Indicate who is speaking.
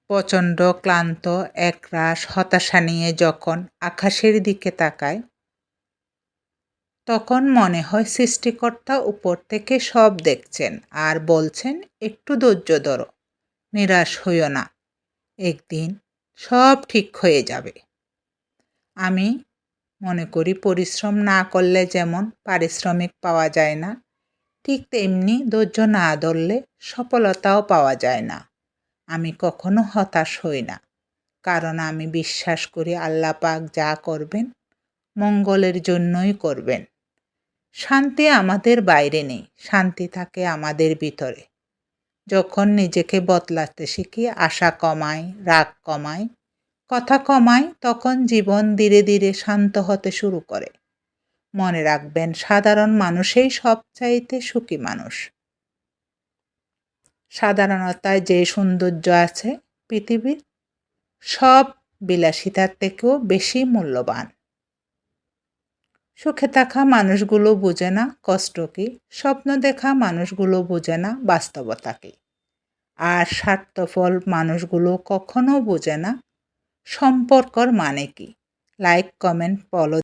Speaker 1: প্রচণ্ড ক্লান্ত একরাশ হতাশা নিয়ে যখন আকাশের দিকে তাকায়, তখন মনে হয় সৃষ্টিকর্তা উপর থেকে সব দেখছেন আর বলছেন, একটু ধৈর্য ধরো, নিরাশ হইও না, একদিন সব ঠিক হয়ে যাবে। আমি মনে করি পরিশ্রম না করলে যেমন পারিশ্রমিক পাওয়া যায় না, ঠিক তেমনি ধৈর্য না ধরলে সফলতাও পাওয়া যায় না। আমি কখনো হতাশ হই না, কারণ আমি বিশ্বাস করি আল্লাহ পাক যা করবেন মঙ্গলের জন্যই করবেন। শান্তি আমাদের বাইরে নেই, শান্তি থাকে আমাদের ভিতরে। যখন নিজেকে বদলাতে শিখি, আশা কমাই, রাগ কমাই, কথা কমাই, তখন জীবন ধীরে ধীরে শান্ত হতে শুরু করে। মনে রাখবেন, সাধারণ মানুষই সবচাইতে সুখী মানুষ। সাধারণতায় যে সৌন্দর্য আছে পৃথিবীর সব বিলাসিতার থেকেও বেশি মূল্যবান। সুখে থাকা মানুষগুলো বোঝে না কষ্ট কী, স্বপ্ন দেখা মানুষগুলো বোঝে না বাস্তবতা কী, আর স্বার্থফল মানুষগুলো কখনো বোঝে না সম্পর্কর মানে কী। Like, comment, follow